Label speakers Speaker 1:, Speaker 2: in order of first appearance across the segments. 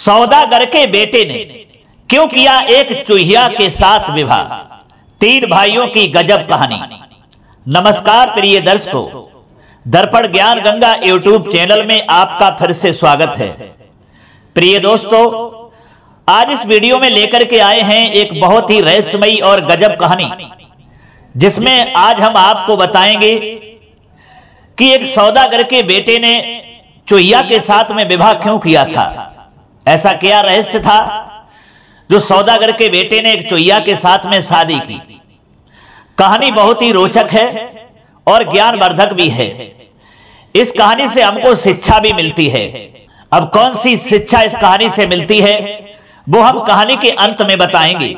Speaker 1: सौदागर के बेटे ने क्यों किया एक चूहिया के साथ विवाह। तीन भाइयों की गजब कहानी। नमस्कार प्रिय दर्शकों, दर्पण ज्ञान गंगा यूट्यूब चैनल में आपका फिर से स्वागत है। प्रिय दोस्तों, आज इस वीडियो में लेकर के आए हैं एक बहुत ही रहस्यमयी और गजब कहानी, जिसमें आज हम आपको बताएंगे कि एक सौदागर के बेटे ने चूहिया के साथ में विवाह क्यों किया था। ऐसा क्या रहस्य था जो सौदागर के बेटे ने एक चूहिया के साथ में शादी की। कहानी बहुत ही रोचक है और ज्ञानवर्धक भी है। इस कहानी से हमको शिक्षा भी मिलती है। अब कौन सी शिक्षा इस कहानी से मिलती है वो हम कहानी के अंत में बताएंगे।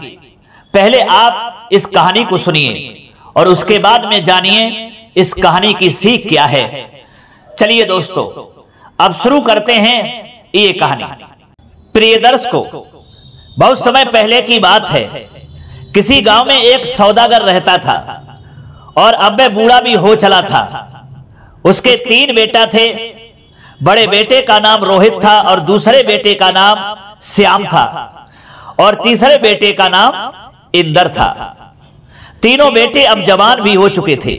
Speaker 1: पहले आप इस कहानी को सुनिए और उसके बाद में जानिए इस कहानी की सीख क्या है। चलिए दोस्तों, अब शुरू करते हैं ये कहानी। प्रिय दर्शकों, बहुत समय पहले की बात है। किसी गांव में एक सौदागर रहता था और अब वह बूढ़ा भी हो चला था। उसके तीन बेटा थे। बड़े बेटे का नाम रोहित था और दूसरे बेटे का नाम श्याम था और तीसरे बेटे का नाम इंदर था। तीनों बेटे अब जवान भी हो चुके थे।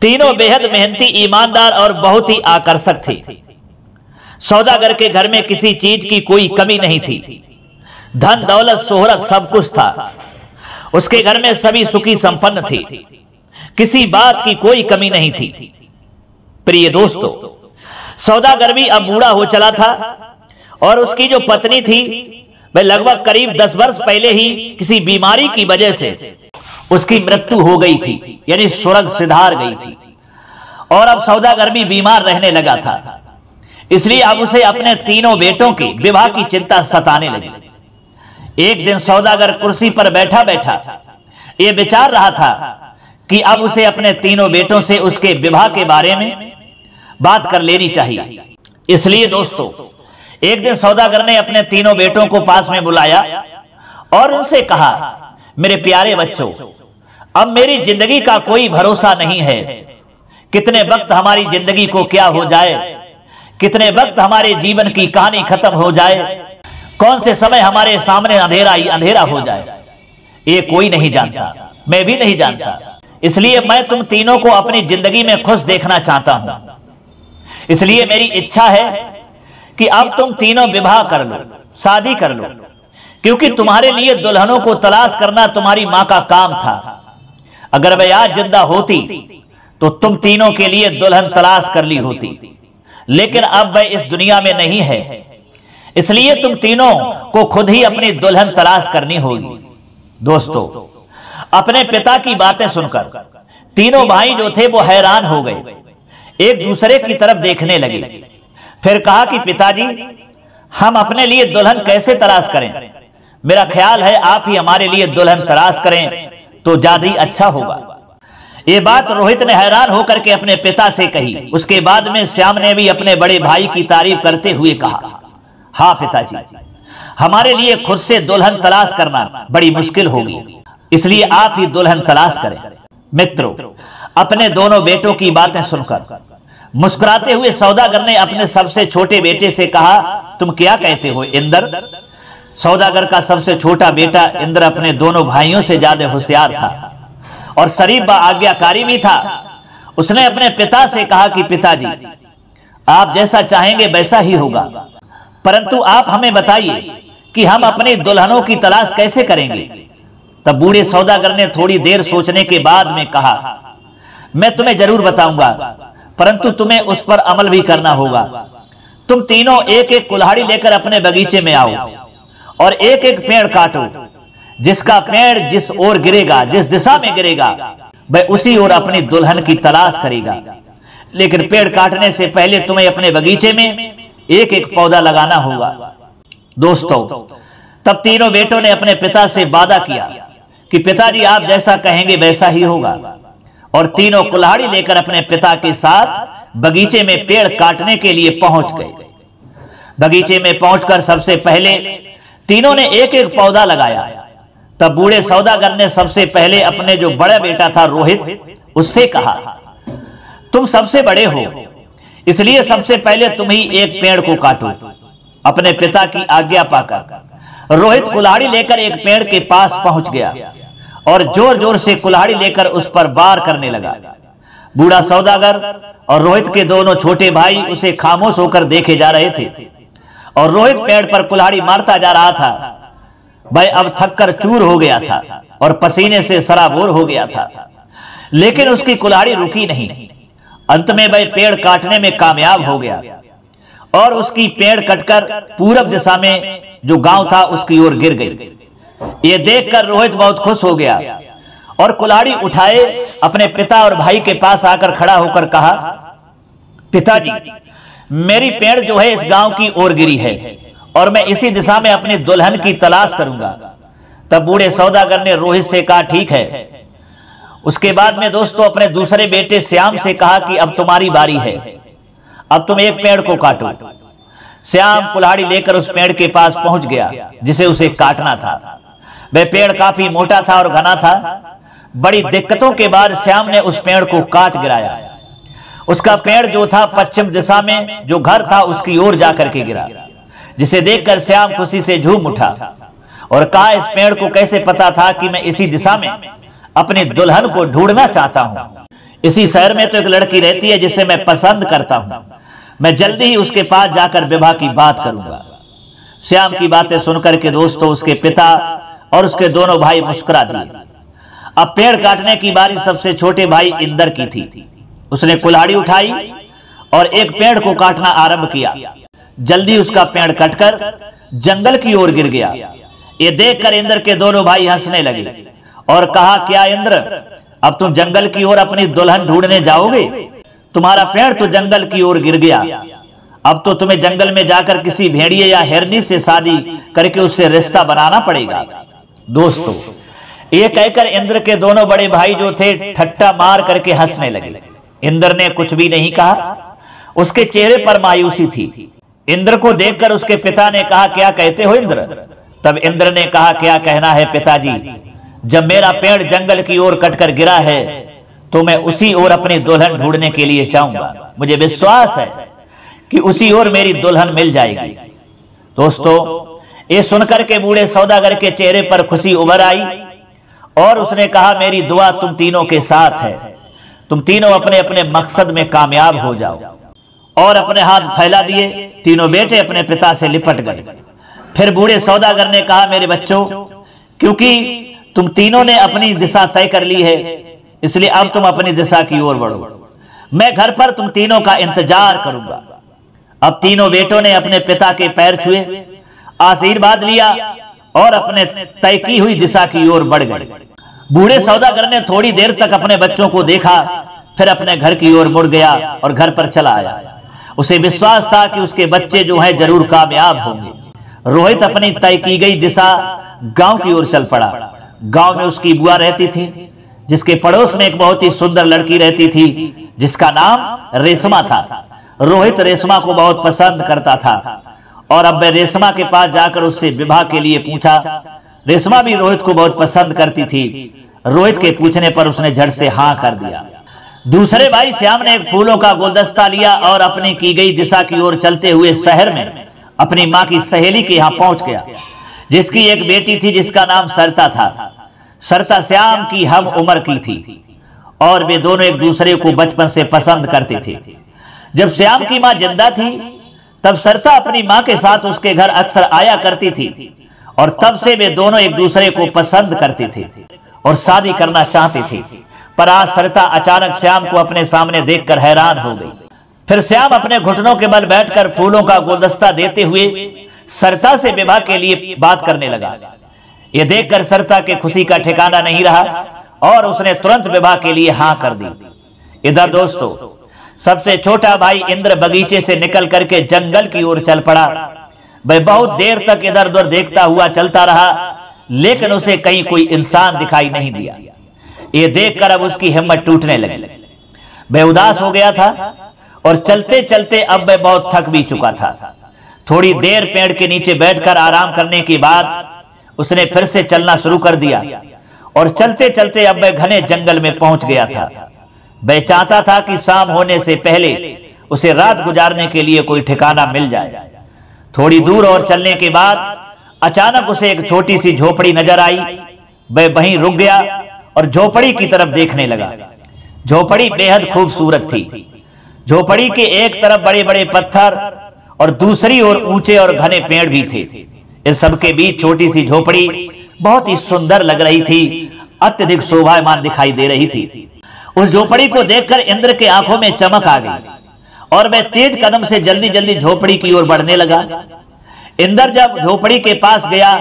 Speaker 1: तीनों बेहद मेहनती, ईमानदार और बहुत ही आकर्षक थे। सौदागर के घर में किसी चीज की कोई कमी नहीं थी। धन दौलत शोहरत सब कुछ था। उसके घर में सभी सुखी संपन्न थे। किसी बात की कोई कमी नहीं थी। प्रिय दोस्तों, सौदागर भी अब बूढ़ा हो चला था और उसकी जो पत्नी थी वह लगभग करीब 10 वर्ष पहले ही किसी बीमारी की वजह से उसकी मृत्यु हो गई थी, यानी स्वर्ग सिधार गई थी। और अब सौदागर भी बीमार रहने लगा था। इसलिए अब उसे अपने तीनों बेटों के विवाह की चिंता सताने लगी। एक दिन सौदागर कुर्सी पर बैठा बैठा यह विचार रहा था कि अब उसे अपने तीनों बेटों से उसके विवाह के बारे में बात कर लेनी चाहिए। इसलिए दोस्तों, एक दिन सौदागर ने अपने तीनों बेटों को पास में बुलाया और उनसे कहा, मेरे प्यारे बच्चों, अब मेरी जिंदगी का कोई भरोसा नहीं है। कितने वक्त हमारी जिंदगी को क्या हो जाए, कितने वक्त हमारे जीवन की कहानी खत्म हो जाए, कौन से समय हमारे सामने अंधेरा ही अंधेरा हो जाए, ये कोई नहीं जानता, मैं भी नहीं जानता। इसलिए मैं तुम तीनों को अपनी जिंदगी में खुश देखना चाहता हूं। इसलिए मेरी इच्छा है कि अब तुम तीनों विवाह कर लो, शादी कर लो, क्योंकि तुम्हारे लिए दुल्हनों को तलाश करना तुम्हारी मां का काम था। अगर वह आज जिंदा होती तो तुम तीनों के लिए दुल्हन तलाश कर ली होती, लेकिन अब वह इस दुनिया में नहीं है। इसलिए तुम तीनों को खुद ही अपनी दुल्हन तलाश करनी होगी। दोस्तों, अपने पिता की बातें सुनकर तीनों भाई जो थे वो हैरान हो गए। एक दूसरे की तरफ देखने लगे। फिर कहा कि पिताजी, हम अपने लिए दुल्हन कैसे तलाश करें? मेरा ख्याल है आप ही हमारे लिए दुल्हन तलाश करें तो ज्यादा ही अच्छा होगा। ये बात रोहित ने हैरान होकर के अपने पिता से कही। उसके बाद में श्याम ने भी अपने बड़े भाई की तारीफ करते हुए कहा, हाँ पिताजी, हमारे लिए खुद से दुल्हन तलाश करना बड़ी मुश्किल होगी, इसलिए आप ही दुल्हन तलाश करें। मित्रों, अपने दोनों बेटों की बातें सुनकर मुस्कुराते हुए सौदागर ने अपने सबसे छोटे बेटे से कहा, तुम क्या कहते हो इंदर? सौदागर का सबसे छोटा बेटा इंद्र अपने दोनों भाइयों से ज्यादा होशियार था और शरीफ व आज्ञाकारी भी था। उसने अपने पिता से कहा कि पिताजी, आप जैसा चाहेंगे वैसा ही होगा, परंतु आप हमें बताइए कि हम अपनी दुल्हनों की तलाश कैसे करेंगे? तब बूढ़े सौदागर ने थोड़ी देर सोचने के बाद में कहा, मैं तुम्हें जरूर बताऊंगा, परंतु तुम्हें उस पर अमल भी करना होगा। तुम तीनों एक एक कुल्हाड़ी लेकर अपने बगीचे में आओ और एक एक पेड़ काटो। जिसका पेड़ जिस ओर गिरेगा, जिस दिशा में गिरेगा, वह उसी ओर अपनी दुल्हन की तलाश करेगा। लेकिन पेड़ काटने से पहले तुम्हें अपने बगीचे में एक एक पौधा लगाना होगा। दोस्तों, तब तीनों बेटों ने अपने पिता से वादा किया कि पिताजी आप जैसा कहेंगे वैसा ही होगा, और तीनों कुल्हाड़ी लेकर अपने पिता के साथ बगीचे में पेड़ काटने के लिए पहुंच गए। बगीचे में पहुंचकर सबसे पहले तीनों ने एक एक पौधा लगाया। तब बूढ़े सौदागर ने सबसे पहले अपने जो बड़ा बेटा था रोहित, उससे कहा, तुम सबसे बड़े हो, इसलिए सबसे पहले तुम ही एक पेड़ को काटो। अपने पिता की आज्ञा पाकर रोहित कुल्हाड़ी लेकर एक पेड़ के पास पहुंच गया और जोर जोर से कुल्हाड़ी लेकर उस पर वार करने लगा। बूढ़ा सौदागर और रोहित के दोनों छोटे भाई उसे खामोश होकर देखे जा रहे थे और रोहित पेड़ पर कुल्हाड़ी मारता जा रहा था। वह अब थककर चूर हो गया था और पसीने से सराबोर हो गया था, लेकिन उसकी कुल्हाड़ी रुकी नहीं। अंत में वह पेड़ काटने में कामयाब हो गया और उसकी पेड़ कटकर पूरब दिशा में जो गांव था उसकी ओर गिर गई। यह देखकर रोहित बहुत खुश हो गया और कुल्हाड़ी उठाए अपने पिता और भाई के पास आकर खड़ा होकर कहा, पिताजी, मेरी पेड़ जो है इस गांव की ओर गिरी है और मैं इसी दिशा में अपनी दुल्हन की तलाश करूंगा। तब बूढ़े सौदागर ने रोहित से कहा, ठीक है। उसके बाद में दोस्तों अपने दूसरे बेटे श्याम से कहा कि अब तुम्हारी बारी है, अब तुम एक पेड़ को काटो। श्याम कुल्हाड़ी लेकर उस पेड़ के पास पहुंच गया जिसे उसे काटना था। वह पेड़ काफी मोटा था और घना था। बड़ी दिक्कतों के बाद श्याम ने उस पेड़ को काट गिराया। उसका पेड़ जो था पश्चिम दिशा में जो घर था उसकी ओर जाकर के गिरा, जिसे देखकर श्याम खुशी से झूम उठा और कहा, इस पेड़ को कैसे पता था कि मैं इसी दिशा में अपनी दुल्हन को ढूंढना चाहता हूं। इसी शहर में तो एक लड़की रहती है जिसे मैं पसंद करता हूं। मैं जल्दी ही उसके पास जाकर विवाह की बात करूंगा। श्याम की बातें सुनकर के दोस्तों उसके पिता और उसके दोनों भाई मुस्कुरा दिए। अब पेड़ काटने की बारी सबसे छोटे भाई इंदर की थी। उसने कुल्हाड़ी उठाई और एक पेड़ को काटना आरंभ किया। जल्दी उसका पेड़ कटकर जंगल की ओर गिर गया। ये देखकर इंद्र के दोनों भाई हंसने लगे और कहा, क्या इंद्र, अब तुम जंगल की ओर अपनी दुल्हन ढूंढने जाओगे? तुम्हारा पेड़ तो जंगल की ओर गिर गया, अब तो तुम्हें जंगल में जाकर किसी भेड़िए या हिरनी से शादी करके उससे रिश्ता बनाना पड़ेगा। दोस्तों ये कहकर इंद्र के दोनों बड़े भाई जो थे ठट्टा मार करके हंसने लगे। इंद्र ने कुछ भी नहीं कहा, उसके चेहरे पर मायूसी थी। इंद्र को देखकर उसके पिता ने कहा, क्या कहते हो इंद्र? तब इंद्र ने कहा, क्या कहना है पिताजी, जब मेरा पेड़ जंगल की ओर कटकर गिरा है तो मैं उसी ओर अपनी दुल्हन ढूंढने के लिए जाऊंगा। मुझे विश्वास है कि उसी ओर मेरी दुल्हन मिल जाएगी। दोस्तों ये सुनकर के बूढ़े सौदागर के चेहरे पर खुशी उभर आई और उसने कहा, मेरी दुआ तुम तीनों के साथ है। तुम तीनों अपने अपने मकसद में कामयाब हो जाओ। और अपने हाथ फैला दिए। तीनों बेटे अपने पिता से लिपट गए। फिर बूढ़े सौदागर ने कहा, मेरे बच्चों, क्योंकि तुम तीनों ने अपनी दिशा तय कर ली है, इसलिए अब तुम अपनी दिशा की ओर बढ़ो। मैं घर पर तुम तीनों का इंतजार करूंगा। अब तीनों बेटों ने अपने पिता के पैर छुए, आशीर्वाद लिया और अपने तय की हुई दिशा की ओर बढ़ गए। बूढ़े सौदागर ने थोड़ी देर तक अपने बच्चों को देखा, फिर अपने घर की ओर मुड़ गया और घर पर चला आया। उसे विश्वास था कि उसके बच्चे जो हैं जरूर कामयाब होंगे। रोहित अपनी तय की गई दिशा गांव की ओर चल पड़ा। गांव में उसकी बुआ रहती थी, जिसके पड़ोस में एक बहुत ही सुंदर लड़की रहती थी जिसका नाम रेशमा था। रोहित रेशमा को बहुत पसंद करता था और अब वह रेशमा के पास जाकर उससे विवाह के लिए पूछा। रेशमा भी रोहित को बहुत पसंद करती थी। रोहित के पूछने पर उसने झट से हाँ कर दिया। दूसरे भाई श्याम ने एक फूलों का गुलदस्ता लिया और अपनी की गई दिशा की ओर चलते हुए शहर में अपनी माँ की सहेली के यहाँ पहुंच गया, जिसकी एक बेटी थी जिसका नाम सरता था। सरता श्याम की हम उम्र की थी और वे दोनों एक दूसरे को बचपन से पसंद करते थे। जब श्याम की माँ जिंदा थी तब सरता अपनी माँ के साथ उसके घर अक्सर आया करती थी और तब से वे दोनों एक दूसरे को पसंद करते थे और शादी करना चाहते थे। पर आज सरता अचानक श्याम को अपने सामने देखकर हैरान हो गई। फिर श्याम अपने घुटनों के बल बैठकर फूलों का गुलदस्ता देते हुए सरता से विवाह के लिए बात करने लगा। यह देखकर सरता के खुशी का ठिकाना नहीं रहा और उसने तुरंत विवाह के लिए हाँ कर दी। इधर दोस्तों सबसे छोटा भाई इंद्र बगीचे से निकल करके जंगल की ओर चल पड़ा। वह बहुत देर तक इधर उधर देखता हुआ चलता रहा, लेकिन उसे कहीं कोई इंसान दिखाई नहीं दिया। ये देखकर अब उसकी हिम्मत टूटने लगी। वह उदास हो गया था और चलते चलते अब वह बहुत थक भी चुका था। थोड़ी देर पेड़ के नीचे बैठकर आराम करने के बाद उसने फिर से चलना शुरू कर दिया और चलते चलते अब वह घने जंगल में पहुंच गया था। वह चाहता था कि शाम होने से पहले उसे रात गुजारने के लिए कोई ठिकाना मिल जाए। थोड़ी दूर और चलने के बाद अचानक उसे एक छोटी सी झोपड़ी नजर आई। वह वहीं रुक गया और झोपड़ी की तरफ देखने लगा। झोपड़ी बेहद खूबसूरत थी। झोपड़ी के एक तरफ बड़े बड़े पत्थर और दूसरी ओर ऊंचे और घने पेड़ भी थे। इस सबके बीच छोटी सी झोपड़ी बहुत ही सुंदर लग रही थी, अत्यधिक शोभायमान दिखाई दे रही थी। उस झोपड़ी को देखकर इंद्र के आंखों में चमक आ गई और वह तेज कदम से जल्दी जल्दी झोपड़ी की ओर बढ़ने लगा। इंद्र जब झोपड़ी के पास गया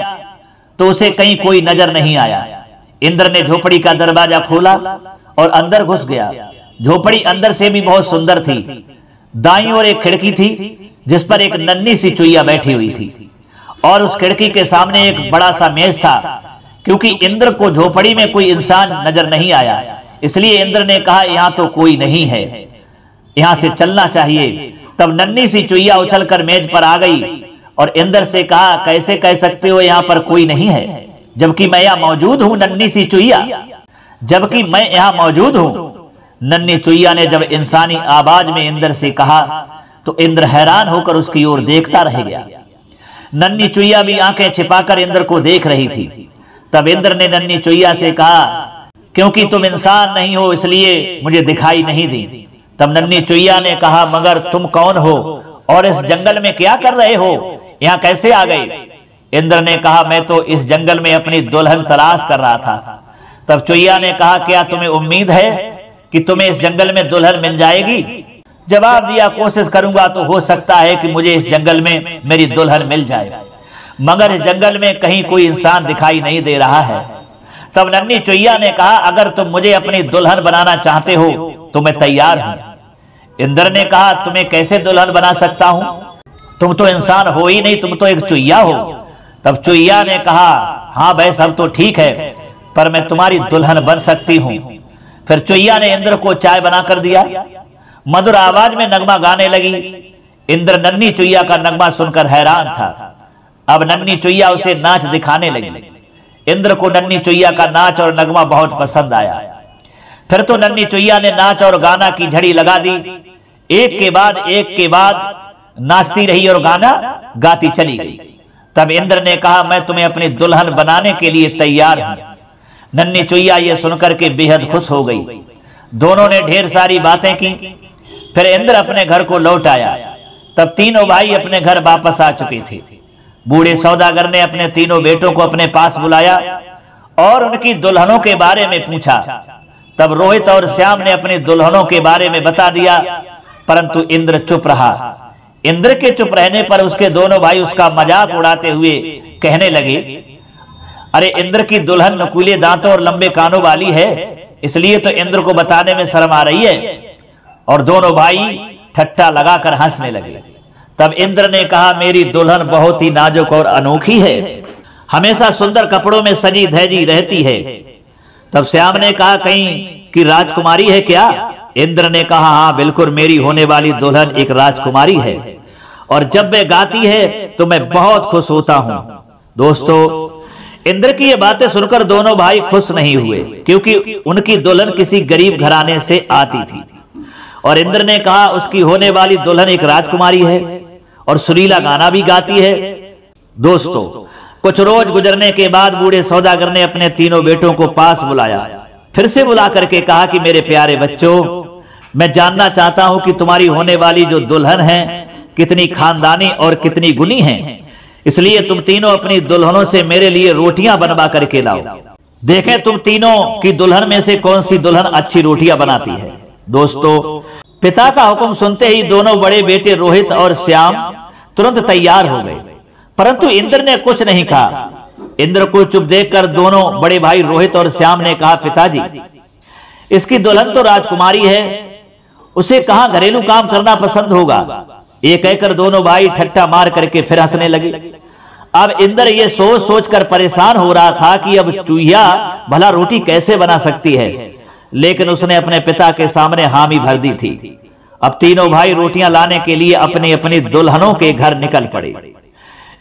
Speaker 1: तो उसे कहीं कोई नजर नहीं आया। इंद्र ने झोपड़ी का दरवाजा खोला और अंदर घुस गया। झोपड़ी अंदर से भी बहुत सुंदर थी। दाईं ओर एक खिड़की थी जिस पर एक नन्ही सी चुईया बैठी हुई थी और उस खिड़की के सामने एक बड़ा सा मेज था। क्योंकि इंद्र को झोपड़ी में कोई इंसान नजर नहीं आया, इसलिए इंद्र ने कहा यहाँ तो कोई नहीं है, यहाँ से चलना चाहिए। तब नन्ही सी चुईया उछलकर मेज पर आ गई और इंद्र से कहा, कैसे कह सकते हो यहाँ पर कोई नहीं है, जबकि मैं यहाँ मौजूद हूँ। नन्ही सी चुईया, जबकि मैं यहाँ मौजूद हूँ। नन्ही चुईया ने जब इंसानी आवाज में इंद्र से कहा तो इंद्र हैरान होकर उसकी ओर देखता रह गया। नन्ही चुईया भी आंखें छिपाकर इंद्र को देख रही थी। तब इंद्र ने नन्ही चुईया से कहा, क्योंकि तुम इंसान नहीं हो इसलिए मुझे दिखाई नहीं दी। तब नन्ही चुईया ने कहा, मगर तुम कौन हो और इस जंगल में क्या कर रहे हो, यहाँ कैसे आ गए? इंद्र ने कहा, मैं तो इस जंगल में अपनी दुल्हन तलाश कर रहा था। तब चुईया ने कहा, क्या तुम्हें उम्मीद है कि तुम्हें इस जंगल में दुल्हन मिल जाएगी? जवाब दिया, कोशिश करूंगा तो हो सकता है कि मुझे इस जंगल में मेरी दुल्हन मिल जाए, मगर इस जंगल में कहीं कोई इंसान दिखाई नहीं दे रहा है। तब नन्ही चुईया ने कहा, अगर तुम मुझे अपनी दुल्हन बनाना चाहते हो तो मैं तैयार हूं। इंद्र ने कहा, तुम्हें कैसे दुल्हन बना सकता हूं, तुम तो इंसान हो ही नहीं, तुम तो एक चुईया हो। तब चुईया ने कहा, हाँ भाई सब तो ठीक है, पर मैं तुम्हारी दुल्हन बन सकती हूँ। फिर चुईया ने इंद्र को चाय बनाकर दिया। मधुर आवाज में नगमा गाने लगी। इंद्र नन्ही चुईया का नगमा सुनकर हैरान था। अब नन्ही चुईया उसे नाच दिखाने लगी। इंद्र को नन्ही चुईया का नाच और नगमा बहुत पसंद आया। फिर तो नन्ही चुईया ने नाच और गाना की झड़ी लगा दी। एक के बाद नाचती रही और गाना गाती चली गई। तब इंद्र ने कहा, मैं तुम्हें अपनी दुल्हन बनाने के लिए तैयार हूं। नन्ही चुईया ये सुनकर के बेहद खुश हो गई। दोनों ने ढेर सारी बातें की। फिर इंद्र अपने घर को लौट आया। तब तीनों भाई अपने घर वापस आ चुके थे। बूढ़े सौदागर ने अपने तीनों बेटों को अपने पास बुलाया और उनकी दुल्हनों के बारे में पूछा। तब रोहित और श्याम ने अपनी दुल्हनों के बारे में बता दिया, परंतु इंद्र चुप रहा। इंद्र के चुप रहने पर उसके दोनों भाई उसका मजाक उड़ाते हुए कहने लगे, अरे इंद्र की दुल्हन नुकीले दांतों और लंबे कानों वाली है, इसलिए तो इंद्र को बताने में शर्म आ रही है। और दोनों भाई ठट्टा लगाकर हंसने लगे। तब इंद्र ने कहा, मेरी दुल्हन बहुत ही नाजुक और अनोखी है, हमेशा सुंदर कपड़ों में सजी धजी रहती है। तब श्याम ने कहा, कहीं कि राजकुमारी है क्या? इंद्र ने कहा, हाँ बिल्कुल, मेरी होने वाली दुल्हन एक राजकुमारी है और जब वे गाती है तो मैं बहुत खुश होता हूं। दोस्तों, इंद्र की ये बातें सुनकर दोनों भाई खुश नहीं हुए, क्योंकि उनकी दुल्हन किसी गरीब घराने से आती थी। और इंद्र ने कहा, उसकी होने वाली दुल्हन एक राजकुमारी है और सुरीला गाना भी गाती है। दोस्तों, कुछ रोज गुजरने के बाद बूढ़े सौदागर ने अपने तीनों बेटों को पास बुलाया। फिर से बुला करके कहा कि मेरे प्यारे बच्चों, मैं जानना चाहता हूं कि तुम्हारी होने वाली जो दुल्हन है कितनी खानदानी और कितनी गुणी है, इसलिए तुम तीनों अपनी दुल्हनों से मेरे लिए रोटियां बनवा करके लाओ। देखें तुम तीनों की दुल्हन में से कौन सी दुल्हन अच्छी रोटियां बनाती है। दोस्तों, पिता का हुक्म सुनते ही दोनों बड़े बेटे रोहित और श्याम तुरंत तैयार हो गए, परंतु इंद्र ने कुछ नहीं कहा। इंद्र को चुप देखकर दोनों बड़े भाई रोहित और श्याम ने कहा, पिताजी, इसकी दुल्हन तो राजकुमारी है, उसे कहां घरेलू काम करना पसंद होगा। ये कहकर दोनों भाई ठट्टा मार करके फिर हंसने लगे। अब इंद्र ये सोच सोच कर परेशान हो रहा था कि अब चूहिया भला रोटी कैसे बना सकती है, लेकिन उसने अपने पिता के सामने हामी भर दी थी। अब तीनों भाई रोटियां लाने के लिए अपनी अपनी दुल्हनों के घर निकल पड़े।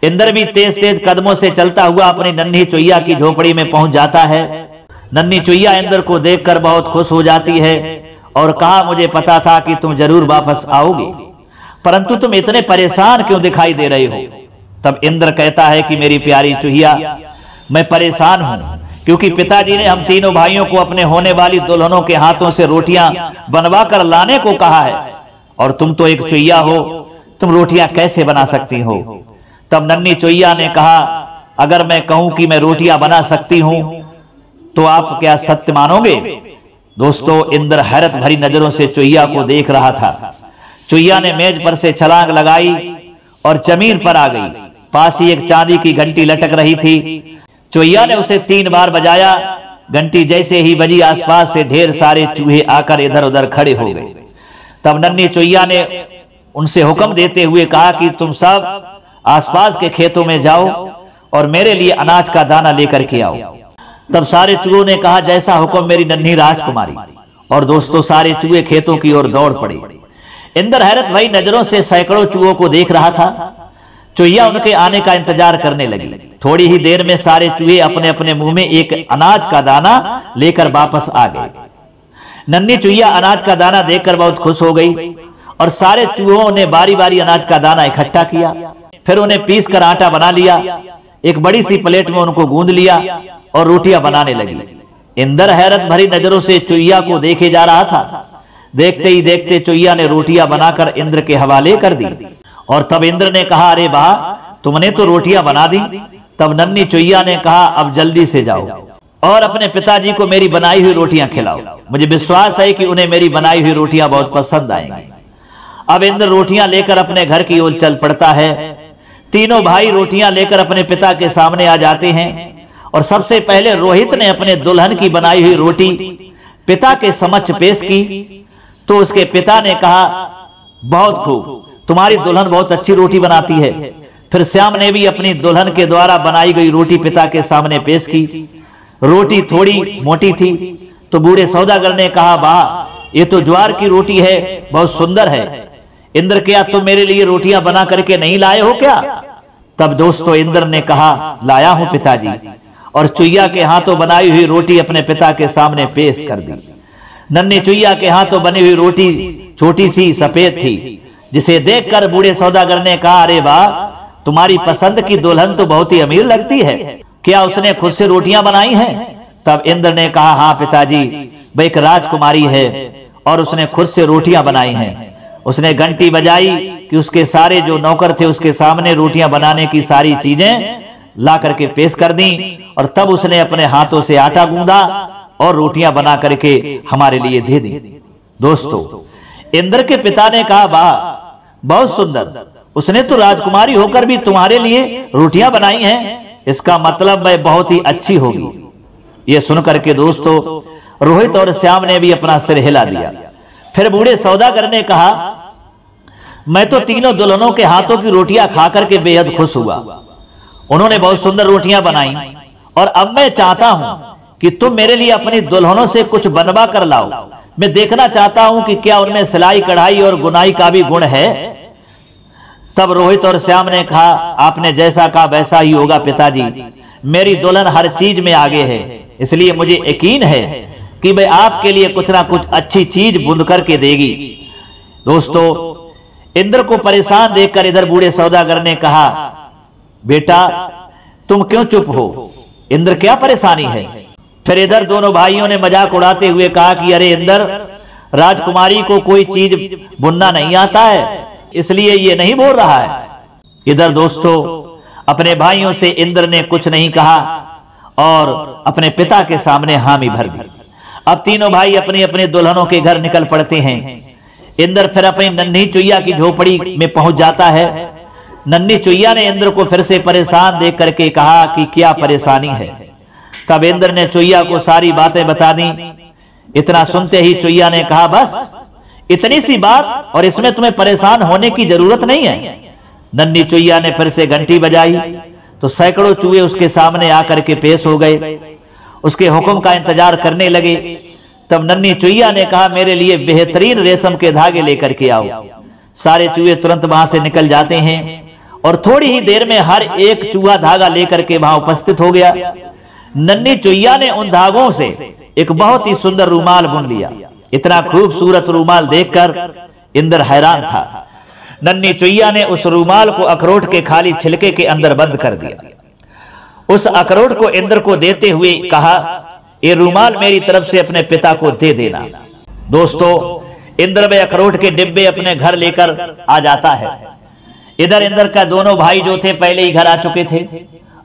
Speaker 1: इंद्र भी तेज तेज कदमों से चलता हुआ अपनी नन्ही चुईया की झोपड़ी में पहुंच जाता है। नन्ही चुईया इंद्र को देखकर बहुत खुश हो जाती है और कहा, मुझे पता था कि तुम जरूर वापस आओगे, परंतु तुम इतने परेशान क्यों दिखाई दे रहे हो? तब इंद्र कहता है कि मेरी प्यारी चूहिया, मैं परेशान हूं क्योंकि पिताजी ने हम तीनों भाइयों को अपने होने वाली दुल्हनों के हाथों से रोटियां बनवा कर लाने को कहा है, और तुम तो एक चुईया हो, तुम रोटियां कैसे बना सकती हो। तब नन्ही चुईया ने कहा, अगर मैं कहूं कि मैं रोटियां बना सकती हूं तो आप क्या सत्य मानोगे। दोस्तों, इंद्र हैरत भरी नजरों से चुईया को देख रहा था। चुईया ने मेज पर से छलांग लगाई और जमीन पर आ गई। पास ही एक चांदी की घंटी लटक रही थी। चुईया ने उसे 3 बार बजाया। घंटी जैसे ही बजी, आसपास से ढेर सारे चूहे आकर इधर उधर खड़े हो गए। तब नन्ही चुईया ने उनसे हुक्म देते हुए कहा कि तुम सब आसपास के खेतों में जाओ और मेरे लिए अनाज का दाना लेकर के आओ। तब सारे चूहों ने कहा, जैसा हुक्म मेरी नन्ही राजकुमारी। और दोस्तों, सारे चूहे खेतों की ओर दौड़ पड़े। इंद्र हैरत भरी नजरों से सैकड़ों चूहों को देख रहा था। चुईया उनके आने का इंतजार करने लगी। थोड़ी ही देर में सारे चूहे अपने अपने मुंह में एक अनाज का दाना लेकर वापस आ गए। नन्ही चुईया अनाज का दाना देखकर बहुत खुश हो गई और सारे चूहों ने बारी बारी अनाज का दाना इकट्ठा किया। फिर उन्हें पीस कर आटा बना लिया। एक बड़ी सी प्लेट में उनको गूंद लिया और रोटियां बनाने लगी। इंद्र हैरत भरी नजरों से चुईया को देखे जा रहा था। देखते ही देखते चुईया ने रोटियां बनाकर इंद्र के हवाले कर दी। और तब इंद्र ने कहा, अरे वाह, तुमने तो रोटियां बना दी। तब नन्ही चुईया ने कहा, अब जल्दी से जाओ और अपने पिताजी को मेरी बनाई हुई रोटियां खिलाओ। मुझे विश्वास है कि उन्हें मेरी बनाई हुई रोटियां बहुत पसंद आएंगी। अब इंद्र रोटियां लेकर अपने घर की ओर चल पड़ता है। तीनों भाई रोटियां लेकर अपने पिता के सामने आ जाते हैं और सबसे पहले रोहित ने अपने दुल्हन की बनाई हुई रोटी पिता के समक्ष पेश की। तो उसके पिता ने कहा, बहुत खूब, तुम्हारी दुल्हन बहुत अच्छी रोटी बनाती है। फिर श्याम ने भी अपनी दुल्हन के द्वारा बनाई गई रोटी पिता के सामने पेश की। रोटी थोड़ी मोटी थी तो बूढ़े सौदागर ने कहा, वाह, ये तो ज्वार की रोटी है, बहुत सुंदर है। इंद्र, क्या तुम मेरे लिए रोटियां बना करके नहीं लाए हो क्या। तब दोस्तों, इंद्र ने कहा, लाया हूं पिताजी। और चुईया के हाथों बनाई हुई रोटी अपने पिता के सामने पेश कर दी। नन्ही चुईया के हाथों बनी हुई रोटी छोटी सी सफेद थी, जिसे देखकर बूढ़े सौदागर ने कहा, अरे वाह, तुम्हारी पसंद की दुल्हन तो बहुत ही अमीर लगती है। क्या उसने खुद से रोटियां बनाई हैं। तब इंद्र ने कहा, हाँ पिताजी, वह एक राजकुमारी है और उसने खुद से रोटियां बनाई हैं। उसने घंटी बजाई कि उसके सारे जो नौकर थे उसके सामने रोटियां बनाने की सारी चीजें ला करके पेश कर दी। और तब उसने अपने हाथों से आटा गूंदा और रोटियां बना करके हमारे लिए दे दी। दोस्तों, इंद्र के पिता ने कहा, वाह, बहुत सुंदर, उसने तो राजकुमारी होकर भी तुम्हारे लिए रोटियां बनाई हैं, इसका मतलब वह बहुत ही अच्छी होगी। यह सुनकर के दोस्तों, रोहित और श्याम ने भी अपना सिर हिला दिया। फिर बूढ़े सौदागर ने कहा, मैं तो तीनों दुल्हनों के हाथों की रोटियां खाकर के बेहद खुश हुआ। उन्होंने बहुत सुंदर रोटियां बनाई और अब मैं चाहता हूं कि तुम मेरे लिए अपनी दुल्हनों से कुछ बनवा कर लाओ। मैं देखना चाहता हूं कि क्या उनमें सिलाई कढ़ाई और बुनाई का भी गुण है। तब रोहित और श्याम ने कहा, आपने जैसा कहा वैसा ही होगा पिताजी। मेरी दुल्हन हर चीज में आगे है, इसलिए मुझे यकीन है कि वह आपके लिए कुछ ना कुछ अच्छी चीज बुन करके देगी। दोस्तों, इंद्र को परेशान देखकर इधर बूढ़े सौदागर ने कहा, बेटा तुम क्यों चुप हो, इंद्र क्या परेशानी है। फिर इधर दोनों भाइयों ने मजाक उड़ाते हुए कहा कि अरे इंद्र, राजकुमारी को कोई चीज बुनना नहीं आता है, इसलिए ये नहीं बोल रहा है। इधर दोस्तों, अपने भाइयों से इंद्र ने कुछ नहीं कहा और अपने पिता के सामने हामी भर दी। अब तीनों भाई अपनी अपनी दुल्हनों के घर निकल पड़ते हैं। इंद्र फिर अपनी नन्ही चुईया की झोपड़ी में पहुंच जाता है। नन्ही चुईया ने इंद्र को फिर से परेशान देख करके कहा कि क्या परेशानी है। तब इंद्र ने चुईया को सारी बातें बता दी। इतना सुनते ही चुईया ने कहा, बस इतनी सी बात, और इसमें तुम्हें परेशान होने की जरूरत नहीं है। नन्ही चुईया ने फिर से घंटी बजाई तो सैकड़ों चूहे उसके सामने आकर के पेश हो गए। उसके हुक्म का इंतजार करने लगे। तब नन्ही चुईया ने कहा, मेरे लिए बेहतरीन रेशम के धागे लेकर के आओ। सारे चूहे तुरंत वहां से निकल जाते हैं और थोड़ी ही देर में हर एक चूहा धागा लेकर के वहां उपस्थित हो गया। नन्ही चुईया ने उन धागों से एक बहुत ही सुंदर रूमाल बुन लिया। इतना खूबसूरत रूमाल देखकर इंद्र हैरान था। नन्ही चुईया ने उस रूमाल को अखरोट के खाली छिलके के अंदर बंद कर दिया। उस अखरोट को इंद्र को देते हुए कहा, ये रूमाल मेरी तरफ से अपने पिता को दे देना। दोस्तों, इंद्र वे अखरोट के डिब्बे अपने घर लेकर आ जाता है। इधर इंद्र का दोनों भाई जो थे पहले ही घर आ चुके थे।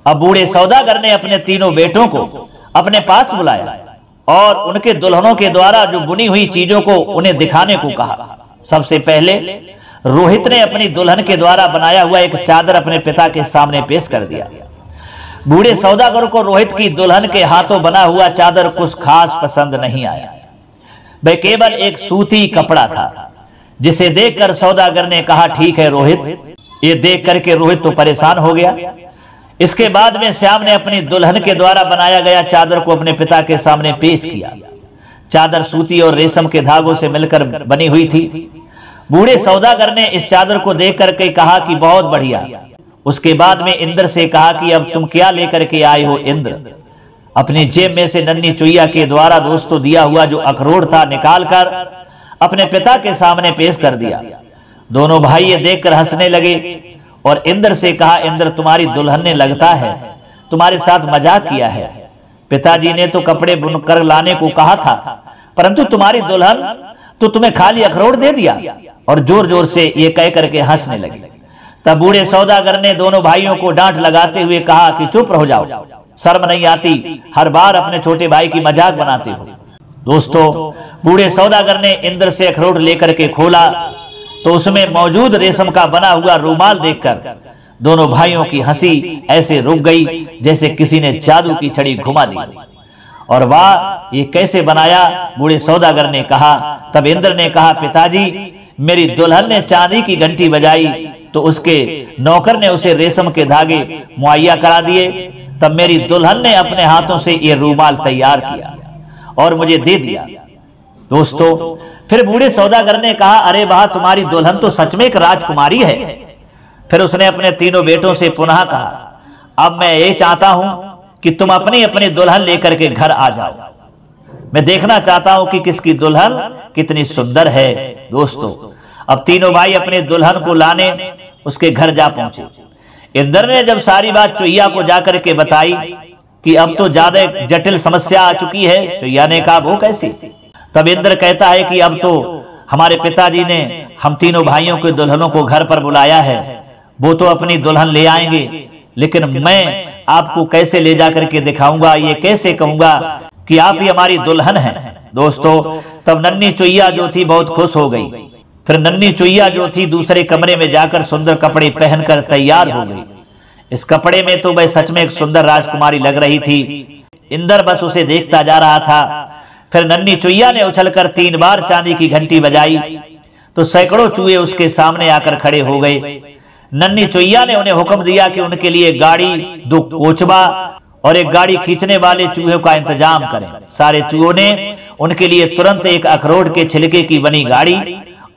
Speaker 1: अब बूढ़े सौदागर ने अपने तीनों बेटों को अपने पास बुलाया और उनके दुल्हनों के द्वारा जो बुनी हुई चीजों को उन्हें दिखाने को कहा। सबसे पहले रोहित ने अपनी दुल्हन के द्वारा बनाया हुआ एक चादर अपने पिता के सामने पेश कर दिया। बूढ़े सौदागर को रोहित की दुल्हन के हाथों बना हुआ चादर कुछ खास पसंद नहीं आया। वह केवल एक सूती कपड़ा था, जिसे देखकर सौदागर ने कहा, ठीक है रोहित। ये देख करके रोहित तो परेशान हो गया। इसके बाद में श्याम ने अपनी दुल्हन के द्वारा बनाया गया चादर को अपने पिता के सामने पेश किया। चादर सूती और रेशम के धागों से मिलकर बनी हुई थी। बूढ़े सौदागर ने इस चादर को देख करके कहा कि बहुत बढ़िया। उसके बाद में इंद्र से कहा कि अब तुम क्या लेकर के आए हो इंद्र। अपनी जेब में से नन्ही चुईया के द्वारा दोस्तों दिया हुआ जो अखरोट था निकालकर अपने पिता के सामने पेश कर दिया। दोनों भाई ये देखकर हंसने लगे और इंद्र से कहा, इंद्र तुम्हारी दुल्हन ने लगता है तुम्हारे साथ मजाक किया है। पिताजी ने तो कपड़े बुनकर लाने को कहा था, परंतु तुम्हारी दुल्हन तो तुम्हें खाली अखरोट दे दिया। और जोर जोर से ये कह करके हंसने लगे। तब बूढ़े सौदागर ने दोनों भाइयों को डांट लगाते हुए कहा कि चुप रहो जाओ, शर्म नहीं आती, हर बार अपने छोटे भाई की मजाक बनाते हो। दोस्तों, बूढ़े सौदागर ने इंद्र से अखरोट लेकर के खोला तो उसमें मौजूद रेशम का बना हुआ रूमाल देखकर दोनों भाइयों की हंसी ऐसे रुक गई जैसे किसी ने जादू की छड़ी घुमा दी। और वाह, ये कैसे बनाया, बूढ़े सौदागर ने कहा। तब इंद्र ने कहा, पिताजी मेरी दुल्हन ने चांदी की घंटी बजाई तो उसके नौकर ने उसे रेशम के धागे मुहैया करा दिए। तब मेरी दुल्हन ने अपने हाथों से ये रूमाल तैयार किया और मुझे दे दिया। दोस्तों, फिर बूढ़े सौदागर ने कहा, अरे वाह, तुम्हारी दुल्हन तो सच में एक राजकुमारी है। फिर उसने अपने तीनों बेटों से पुनः कहा, अब मैं ये चाहता हूं कि तुम अपनी अपनी दुल्हन लेकर के घर आ जाओ। मैं देखना चाहता हूं कि किसकी दुल्हन कितनी सुंदर है। दोस्तों, अब तीनों भाई अपने दुल्हन को लाने उसके घर जा पहुंचे। इंद्र ने जब सारी बात चुईया को जाकर के बताई कि अब तो ज्यादा जटिल समस्या आ चुकी है, चुईया ने कहा, वो कैसी? तब इंद्र कहता है कि अब तो हमारे पिताजी ने हम तीनों भाइयों के दुल्हनों को घर पर बुलाया है, वो तो अपनी दुल्हन ले आएंगे, लेकिन मैं आपको कैसे ले जाकर के दिखाऊंगा, ये कैसे कहूंगा कि आप ही हमारी दुल्हन हैं। दोस्तों, तब नन्ही चुईया जो थी बहुत खुश हो गई। फिर नन्ही चुईया जो थी दूसरे कमरे में जाकर सुंदर कपड़े पहनकर तैयार हो गई। इस कपड़े में तो वह सच में एक सुंदर राजकुमारी लग रही थी। इंद्र बस उसे देखता जा रहा था। फिर नन्ही चुईया ने उछलकर 3 बार चांदी की घंटी बजाई तो सैकड़ों चूहे उसके सामने आकर खड़े हो गए। नन्ही चुईया ने उन्हें हुक्म दिया कि उनके लिए गाड़ी, 2 कोचबा और एक गाड़ी खींचने वाले चूहे का इंतजाम करें। सारे चूहों ने उनके लिए तुरंत एक अखरोट के छिलके की बनी गाड़ी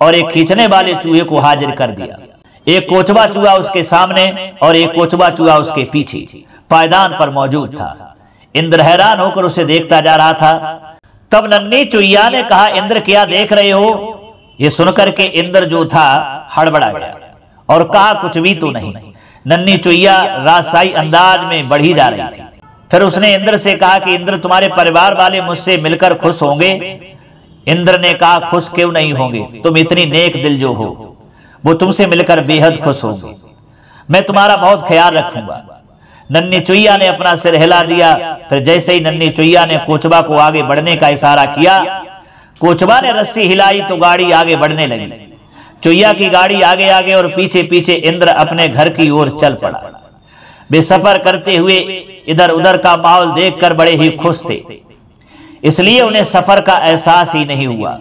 Speaker 1: और एक खींचने वाले चूहे को हाजिर कर दिया। एक कोचबा चूहा उसके सामने और एक कोचबा चूहा उसके पीछे पायदान पर मौजूद था। इंद्र हैरान होकर उसे देखता जा रहा था। तब नन्ही चुईया ने कहा, इंद्र क्या देख रहे हो? ये सुनकर के इंद्र जो था हड़बड़ा गया और कहा, कुछ भी तो नहीं। नन्ही चुईया राजशाही अंदाज में बढ़ी जा रही थी। फिर उसने इंद्र से कहा कि इंद्र तुम्हारे परिवार वाले मुझसे मिलकर खुश होंगे? इंद्र ने कहा, खुश क्यों नहीं होंगे, तुम इतनी नेक दिल जो हो, वो तुमसे मिलकर बेहद खुश होंगे। मैं तुम्हारा बहुत ख्याल रखूंगा। नन्ही चुईया ने अपना सिर हिला दिया। फिर जैसे ही नन्ही चुईया ने कोचबा को आगे बढ़ने का इशारा किया, कोचबा ने रस्सी हिलाई तो गाड़ी आगे बढ़ने लगी। चुईया की गाड़ी आगे आगे और पीछे पीछे इंद्र अपने घर की ओर चल पड़ा। वे सफर करते हुए इधर उधर का माहौल देखकर बड़े ही खुश थे, इसलिए उन्हें सफर का एहसास ही नहीं हुआ।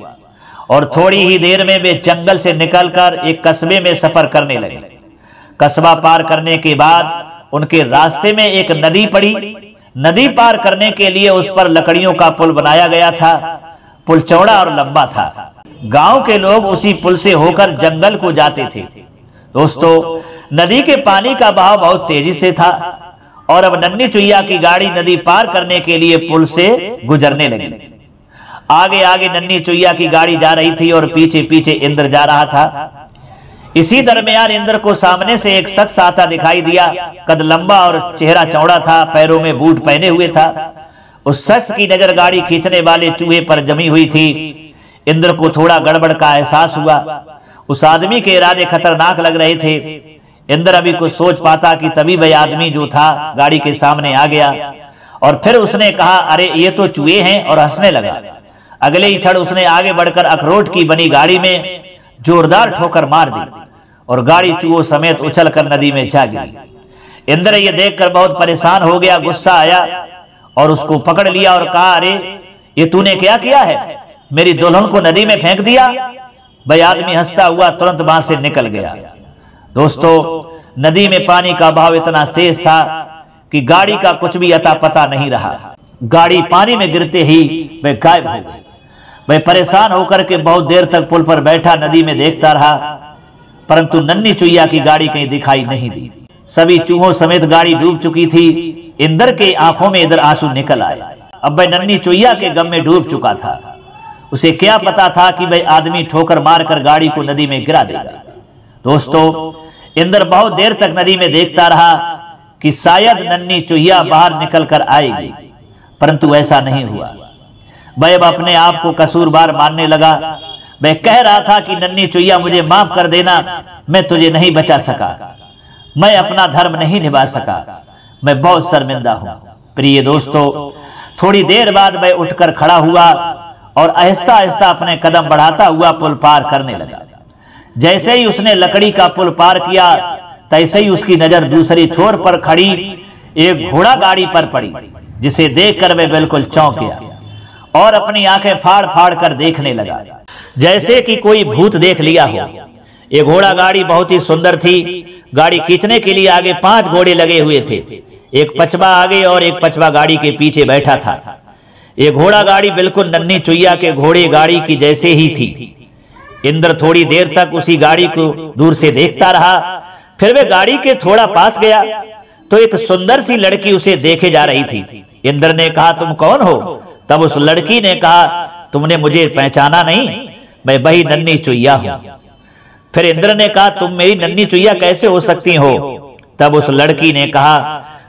Speaker 1: और थोड़ी ही देर में वे जंगल से निकलकर एक कस्बे में सफर करने लगे। कस्बा पार करने के बाद उनके रास्ते में एक नदी पड़ी। नदी पार करने के लिए उस पर लकड़ियों का पुल बनाया गया था। पुल चौड़ा और लंबा था। गांव के लोग उसी पुल से होकर जंगल को जाते थे। दोस्तों, नदी के पानी का बहाव बहुत तेजी से था और अब नन्ही चुईया की गाड़ी नदी पार करने के लिए पुल से गुजरने लगी। आगे आगे नन्ही चुईया की गाड़ी जा रही थी और पीछे पीछे इंद्र जा रहा था। इसी दरमियान इंद्र को सामने से एक शख्स आता दिखाई दिया। कद लंबा और चेहरा चौड़ा था, पैरों में बूट पहने हुए था। उस शख्स की नजर गाड़ी खींचने वाले चूहे पर जमी हुई थी। इंद्र को थोड़ा गड़बड़ का एहसास हुआ। उस आदमी के इरादे खतरनाक लग रहे थे। इंद्र अभी कुछ सोच पाता कि तभी वह आदमी जो था गाड़ी के सामने आ गया और फिर उसने कहा, अरे ये तो चूहे हैं, और हंसने लगा। अगले ही क्षण उसने आगे बढ़कर अखरोट की बनी गाड़ी में जोरदार ठोकर मार दी और गाड़ी चूहों समेत उछलकर नदी में जा गिरी। इंद्र ये देखकर बहुत परेशान हो गया, गुस्सा आया और उसको पकड़ लिया और कहा, अरे ये तूने क्या किया है? मेरी दुल्हन को नदी में फेंक दिया। वह आदमी हंसता हुआ तुरंत वहां से निकल गया। दोस्तों, नदी में पानी का बहाव इतना तेज था कि गाड़ी का कुछ भी अता पता नहीं रहा। गाड़ी पानी में गिरते ही वह गायब हो गई। वह परेशान होकर के बहुत देर तक पुल पर बैठा नदी में देखता रहा, परंतु नन्ही चुईया की गाड़ी कहीं दिखाई नहीं दी। सभी चूहों समेत गाड़ी डूब चुकी थी। इंद्र के आंखों में इधर आंसू निकल आए। अब वह नन्ही चुईया के गम में डूब चुका था। उसे क्या पता था कि वह आदमी ठोकर मारकर गाड़ी को नदी में गिरा देगा। दोस्तों, इंद्र बहुत देर तक नदी में देखता रहा कि शायद नन्ही चुईया बाहर निकल कर आएगी, परंतु ऐसा नहीं हुआ। वह अब अपने आप को कसूरवार मानने लगा। वह कह रहा था कि नन्ही चुईया, मुझे माफ कर देना, मैं तुझे नहीं बचा सका, मैं अपना धर्म नहीं निभा सका, मैं बहुत शर्मिंदा हूं। प्रिय दोस्तों, थोड़ी देर बाद वह उठकर खड़ा हुआ और आहिस्ता आहिस्ता अपने कदम बढ़ाता हुआ पुल पार करने लगा। जैसे ही उसने लकड़ी का पुल पार किया, तैसे ही उसकी नजर दूसरी छोर पर खड़ी एक घोड़ा गाड़ी पर पड़ी, जिसे देखकर वह बिल्कुल चौंक गया और अपनी आंखें फाड़ फाड़ कर देखने लगा, जैसे कि कोई भूत देख लिया हो। ये घोड़ा गाड़ी बहुत ही सुंदर थी। गाड़ी खींचने के लिए आगे 5 घोड़े लगे हुए थे। एक पचवा आगे और एक पचवा गाड़ी के पीछे बैठा था। ये घोड़ा गाड़ी बिल्कुल नन्ही चुईया के घोड़े गाड़ी की जैसे ही थी। इंद्र थोड़ी देर तक उसी गाड़ी को दूर से देखता रहा। फिर वह गाड़ी के थोड़ा पास गया तो एक सुंदर सी लड़की उसे देखे जा रही थी। इंद्र ने कहा, तुम कौन हो? तब उस लड़की ने कहा, तुमने मुझे पहचाना नहीं, मैं वही नन्ही चुईया हूं। फिर इंद्र ने कहा, तुम मेरी नन्ही चुईया कैसे हो सकती हो? तब उस लड़की ने कहा,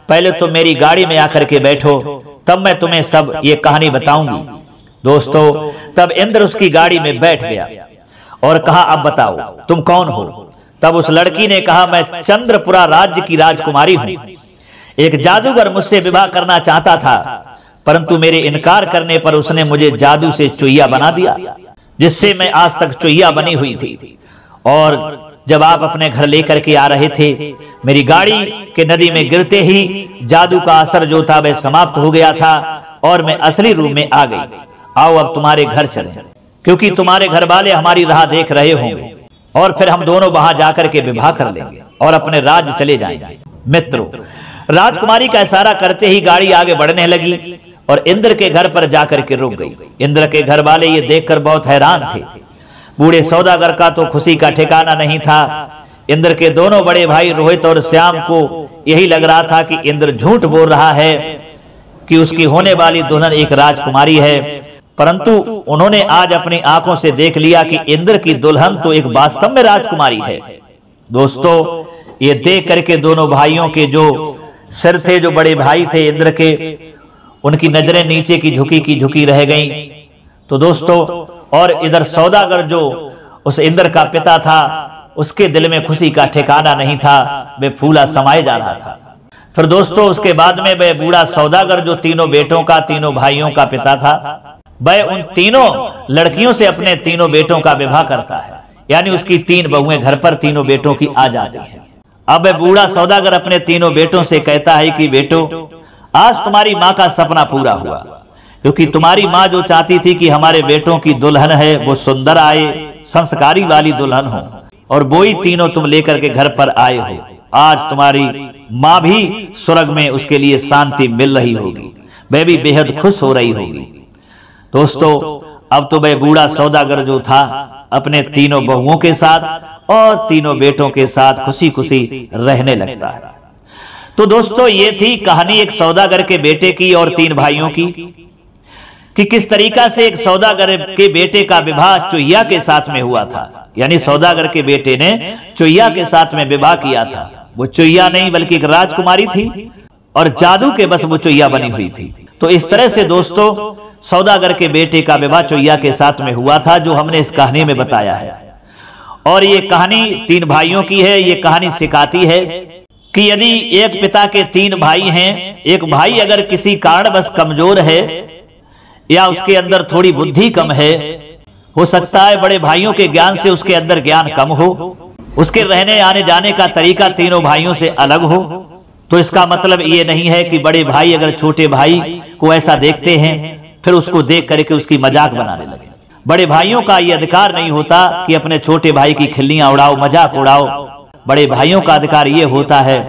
Speaker 1: पहले तुम मेरी गाड़ी में आकर के बैठो, तब मैं तुम्हें सब ये कहानी बताऊंगी। दोस्तों, तब इंद्र उसकी गाड़ी में बैठ गया और कहा, अब बताओ तुम कौन हो? तब उस लड़की ने कहा, मैं चंद्रपुरा राज्य की राजकुमारी हूं। एक जादूगर मुझसे विवाह करना चाहता था, परंतु मेरे इनकार करने पर उसने मुझे जादू से चुईया बना दिया, जिससे मैं आज तक चुईया बनी हुई थी। और जब आप अपने घर लेकर के आ रहे थे, मेरी गाड़ी के नदी में गिरते ही जादू का असर जो था वह समाप्त हो गया था और मैं असली रूप में आ गई। आओ अब तुम्हारे घर चलें, क्योंकि तुम्हारे घर वाले हमारी राह देख रहे होंगे और फिर हम दोनों वहां जाकर के विवाह कर लेंगे और अपने राज्य चले जाएंगे। मित्रों, राजकुमारी का इशारा करते ही गाड़ी आगे बढ़ने लगी और इंद्र के घर पर जाकर के रुक गई। इंद्र के घर वाले ये देखकर बहुत हैरान थे। बूढ़े सौदागर का तो खुशी का ठिकाना नहीं था। इंद्र के दोनों बड़े भाई रोहित और श्याम को यही लग रहा था कि इंद्र झूठ बोल रहा है कि उसकी होने वाली दुल्हन एक राजकुमारी है, परंतु उन्होंने आज अपनी आंखों से देख लिया कि इंद्र की दुल्हन तो एक वास्तव में राजकुमारी है। दोस्तों, ये देख करके दोनों भाइयों के जो सिर थे, जो बड़े भाई थे इंद्र के, उनकी नजरें नीचे की झुकी रह गईं। तो दोस्तों, और इधर सौदागर जो उस इंद्र का पिता था, उसके दिल में खुशी का ठिकाना नहीं था, वे फूला समाये जा रहा था। फिर दोस्तों, उसके बाद में वह बूढ़ा सौदागर जो तीनों बेटों का, तीनों भाइयों का पिता था, वह उन तीनों लड़कियों से अपने तीनों बेटों का विवाह करता है। यानी उसकी 3 बहुएं घर पर तीनों बेटों की आ जाती है। अब वह बूढ़ा सौदागर अपने तीनों बेटों से कहता है कि बेटो, आज तुम्हारी माँ का सपना पूरा हुआ, क्योंकि तुम्हारी माँ जो चाहती थी कि हमारे बेटों की दुल्हन है वो सुंदर आए, संस्कारी वाली दुल्हन हो, और वो ही तीनों तुम लेकर के घर पर आए हो। आज तुम्हारी माँ भी स्वर्ग में उसके लिए शांति मिल रही होगी, वह भी बेहद खुश हो रही होगी। दोस्तों, अब तो वह बूढ़ा सौदागर जो था अपने तीनों बहुओं के साथ और तीनों बेटों के साथ खुशी खुशी रहने लगता है। तो दोस्तों, ये थी कहानी एक सौदागर के बेटे की और 3 भाइयों की, कि किस तरीका से एक सौदागर के बेटे का विवाह चुहिया के साथ में हुआ था। यानी सौदागर के बेटे ने चुहिया के साथ में विवाह किया था। वो चुहिया नहीं बल्कि एक राजकुमारी थी और जादू के बस वो चुहिया बनी हुई थी। तो इस तरह से दोस्तों सौदागर के बेटे का विवाह चुहिया के साथ में हुआ था, जो हमने इस कहानी में बताया है। और ये कहानी 3 भाइयों की है। ये कहानी सिखाती है कि यदि एक पिता के 3 भाई हैं, एक भाई अगर किसी कारणवश कमजोर है या उसके अंदर थोड़ी बुद्धि कम है, हो सकता है बड़े भाइयों के ज्ञान से उसके अंदर ज्ञान कम हो, उसके रहने आने जाने का तरीका तीनों भाइयों से अलग हो, तो इसका मतलब ये नहीं है कि बड़े भाई अगर छोटे भाई को ऐसा देखते हैं फिर उसको देख करके उसकी मजाक बनाने लगे। बड़े भाइयों का ये अधिकार नहीं होता कि अपने छोटे भाई की खिल्लियां उड़ाओ, मजाक उड़ाओ। बड़े भाइयों का अधिकार ये होता है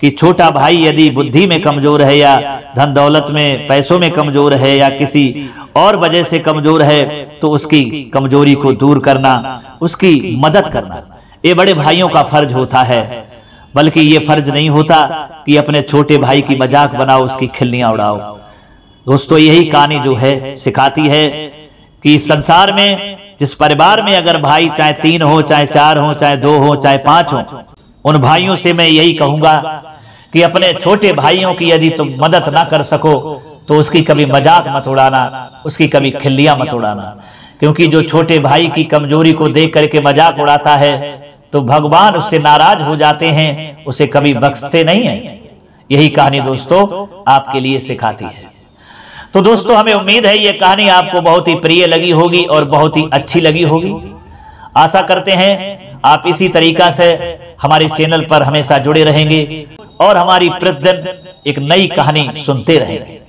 Speaker 1: कि छोटा भाई यदि बुद्धि में कमजोर है या धन दौलत में, पैसों में कमजोर है या किसी और वजह से कमजोर है, तो उसकी कमजोरी को दूर करना, उसकी मदद करना, ये बड़े भाइयों का फर्ज होता है। बल्कि ये फर्ज नहीं होता कि अपने छोटे भाई की मजाक बनाओ, उसकी खिल्लियां उड़ाओ। दोस्तों यही कहानी जो है सिखाती है कि इस संसार में जिस परिवार में अगर भाई चाहे 3 हो, चाहे 4 हो, चाहे 2 हो, चाहे 5 हो, उन भाइयों से मैं यही कहूंगा कि अपने छोटे भाइयों की यदि तुम मदद ना कर सको तो उसकी कभी मजाक मत उड़ाना, उसकी कभी खिल्लियां मत उड़ाना। क्योंकि जो छोटे भाई की कमजोरी को देख करके मजाक उड़ाता है तो भगवान उससे नाराज हो जाते हैं, उसे कभी बख्शते नहीं हैं। यही कहानी दोस्तों आपके लिए सिखाती है। तो दोस्तों हमें उम्मीद है ये कहानी आपको बहुत ही प्रिय लगी होगी और बहुत ही अच्छी लगी होगी। आशा करते हैं आप इसी तरीका से हमारे चैनल पर हमेशा जुड़े रहेंगे और हमारी प्रतिदिन एक नई कहानी सुनते रहेंगे।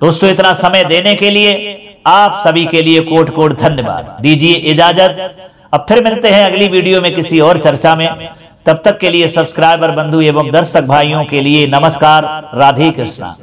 Speaker 1: दोस्तों इतना समय देने के लिए आप सभी के लिए कोट कोट धन्यवाद। दीजिए इजाजत, अब फिर मिलते हैं अगली वीडियो में किसी और चर्चा में। तब तक के लिए सब्सक्राइबर बंधु एवं दर्शक भाइयों के लिए नमस्कार, राधे कृष्णा।